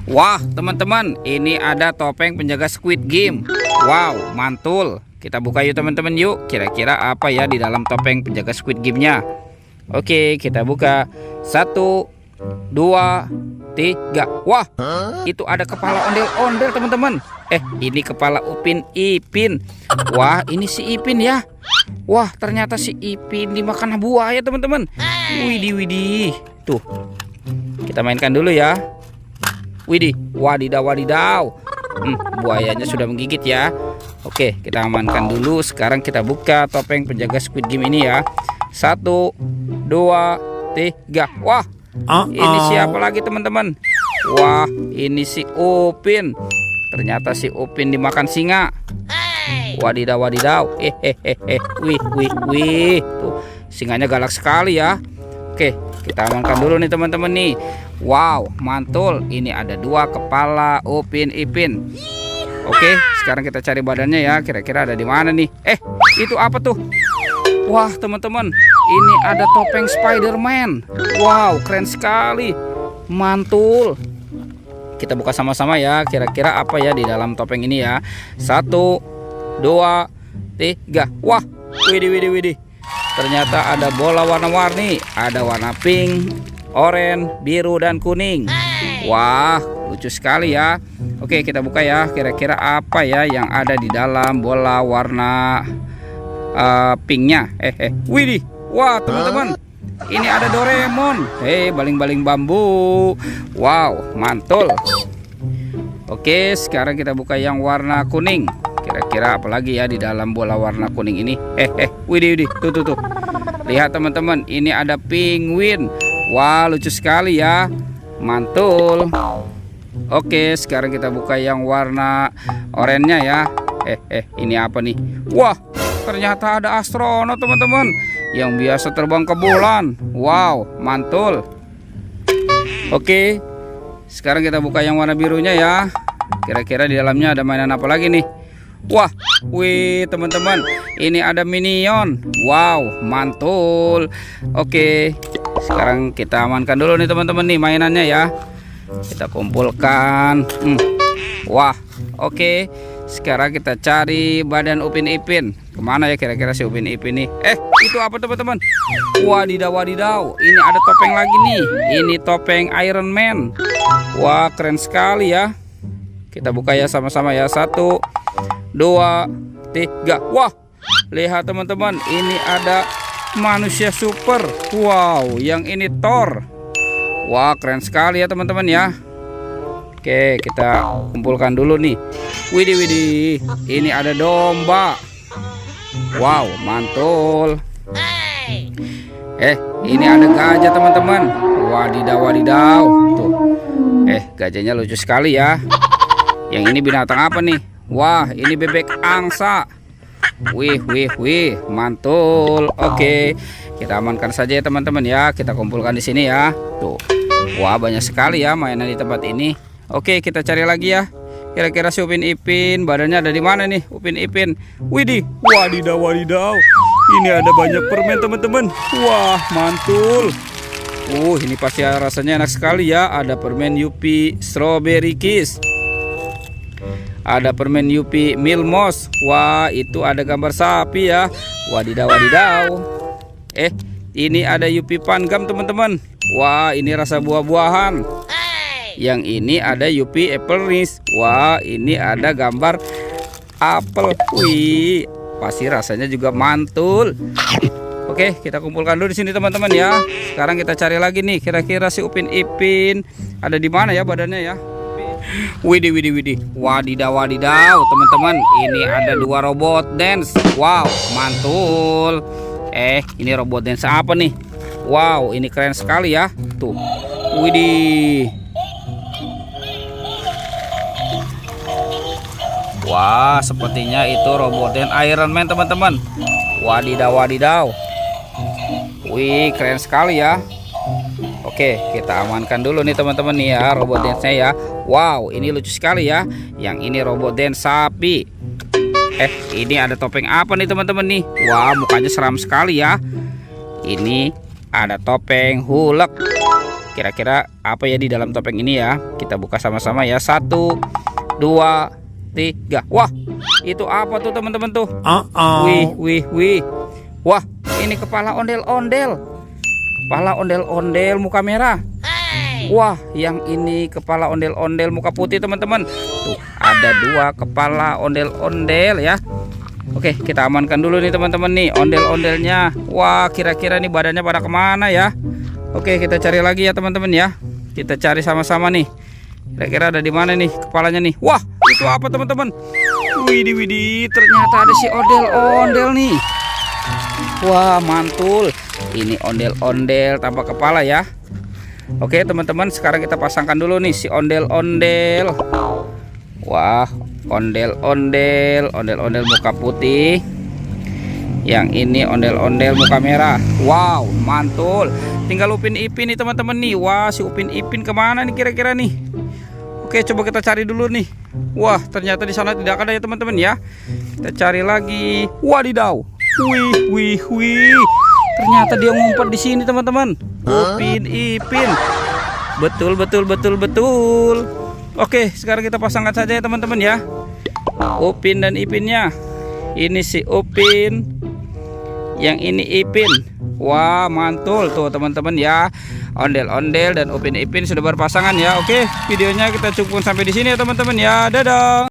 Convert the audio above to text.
Wah, teman-teman, ini ada topeng penjaga Squid Game. Wow, mantul. Kita buka yuk teman-teman yuk. Kira-kira apa ya di dalam topeng penjaga Squid Game-nya? Oke, kita buka. 1, 2, 3. Wah, itu ada kepala ondel-ondel teman-teman. Ini kepala Upin Ipin. Wah, ini si Ipin ya. Wah, ternyata si Ipin dimakan buaya teman-teman. Widih, widih. Tuh, kita mainkan dulu ya. Widih, wadidaw, wadidaw. Buayanya sudah menggigit ya. Oke, kita amankan dulu. Sekarang kita buka topeng penjaga Squid Game ini ya. 1, 2, 3. Wah, ini siapa lagi teman-teman? Wah, ini si Upin. Ternyata si Upin dimakan singa. Wadidaw, wadidaw. Wih, wih, wih. Tuh, singanya galak sekali ya. Oke, kita amankan dulu nih teman-teman nih. Wow, mantul. Ini ada 2 kepala Upin Ipin. Oke, sekarang kita cari badannya ya. Kira-kira ada di mana nih? Itu apa tuh? Wah, teman-teman, ini ada topeng Spider-Man. Wow, keren sekali. Mantul. Kita buka sama-sama ya. Kira-kira apa ya di dalam topeng ini ya? 1, 2, 3. Wah, widih, widih, widih. Ternyata ada bola warna-warni. Ada warna pink, oranye, biru, dan kuning. Wah, lucu sekali ya. Oke, kita buka ya. Kira-kira apa ya yang ada di dalam bola warna pinknya? Widih. Wah, teman-teman, ini ada Doraemon. Baling-baling bambu. Wow, mantul. Oke, sekarang kita buka yang warna kuning. Kira-kira apa lagi ya di dalam bola warna kuning ini? Widih, widih. Tuh. Lihat teman-teman, ini ada penguin. Wah, lucu sekali ya. Mantul. Oke, sekarang kita buka yang warna oranye ya. Ini apa nih? Wah, ternyata ada astronot teman-teman yang biasa terbang ke bulan. Wow, mantul. Oke, sekarang kita buka yang warna birunya ya. Kira-kira di dalamnya ada mainan apa lagi nih? Wah, wih teman-teman, ini ada Minion. Wow, mantul. Oke, sekarang kita amankan dulu nih teman-teman nih mainannya ya. Kita kumpulkan. Wah, oke. Sekarang kita cari badan Upin Ipin. Kemana ya kira-kira si Upin Ipin nih? Itu apa teman-teman? Wadidaw, wadidaw. Ini ada topeng lagi nih. Ini topeng Iron Man. Wah, keren sekali ya. Kita buka ya sama-sama ya. 1, 2, 3. Wah, lihat teman-teman, ini ada manusia super. Wow, yang ini Thor. Wah, keren sekali ya teman-teman ya. Oke, kita kumpulkan dulu nih. Widih, widih. Ini ada domba. Wow, mantul. Ini ada gajah teman-teman. Wadidaw, wadidaw. Tuh. Gajahnya lucu sekali ya. Yang ini binatang apa nih? Wah, ini bebek angsa. Wih, wih, wih, mantul. Oke, kita amankan saja ya teman-teman ya. Kita kumpulkan di sini ya. Tuh, wah banyak sekali ya mainan di tempat ini. Oke, kita cari lagi ya. Kira-kira si Upin Ipin badannya ada di mana nih? Upin Ipin. Widih, wadidaw, wadidaw. Ini ada banyak permen teman-teman. Wah, mantul. Ini pasti rasanya enak sekali ya. Ada permen Yupi Strawberry Kiss. Ada permen Yupi Milmos. Wah, itu ada gambar sapi ya. Wadidaw, wadidaw. Ini ada Yupi Pangam teman-teman. Wah, ini rasa buah-buahan. Yang ini ada Yupi Apple Rice. Wah, ini ada gambar apel. Wih, pasti rasanya juga mantul. Oke, kita kumpulkan dulu di sini teman-teman ya. Sekarang kita cari lagi nih. Kira-kira si Upin Ipin ada di mana ya badannya ya? Widih, widih, widih. Wadidaw, wadidaw teman-teman, ini ada 2 robot dance. Wow, mantul. Ini robot dance apa nih? Wow, ini keren sekali ya. Tuh, widih. Wah, sepertinya itu robot dance Iron Man teman-teman. Wadidaw, wadidaw. Wih, keren sekali ya. Oke, kita amankan dulu nih teman-teman nih ya robot dance-nya ya. Wow, ini lucu sekali ya. Yang ini robot dance sapi. Ini ada topeng apa nih teman-teman nih? Wah, mukanya seram sekali ya. Ini ada topeng Hulk. Kira-kira apa ya di dalam topeng ini ya? Kita buka sama-sama ya. 1, 2, 3. Wah, itu apa tuh teman-teman tuh? Wih. Wah, ini kepala ondel-ondel. Kepala ondel-ondel muka merah. Wah, yang ini kepala ondel-ondel muka putih teman-teman. Tuh, ada 2 kepala ondel-ondel ya. Oke, kita amankan dulu nih teman-teman nih ondel-ondelnya. Wah, kira-kira nih badannya pada kemana ya? Oke, kita cari lagi ya teman-teman ya. Kita cari sama-sama nih. Kira-kira ada di mana nih kepalanya nih? Wah, itu apa teman-teman? Widih, ternyata ada si ondel-ondel nih. Wah, mantul. Ini ondel-ondel tanpa kepala ya. Oke teman-teman, sekarang kita pasangkan dulu nih si ondel-ondel. Wah, ondel-ondel muka putih. Yang ini ondel-ondel muka merah. Wow, mantul. Tinggal Upin Ipin nih teman-teman nih. Wah, si Upin Ipin kemana nih kira-kira nih? Oke, coba kita cari dulu nih. Wah, ternyata di sana tidak ada ya teman-teman ya. Kita cari lagi. Wadidaw. Wih. Ternyata dia ngumpet di sini teman-teman. Upin Ipin. Betul. Oke, sekarang kita pasangkan saja ya teman-teman ya. Upin dan Ipinnya. Ini si Upin. Yang ini Ipin. Wah, mantul tuh teman-teman ya. Ondel-ondel dan Upin Ipin sudah berpasangan ya. Oke, videonya kita cukupkan sampai di sini ya teman-teman ya. Dadah.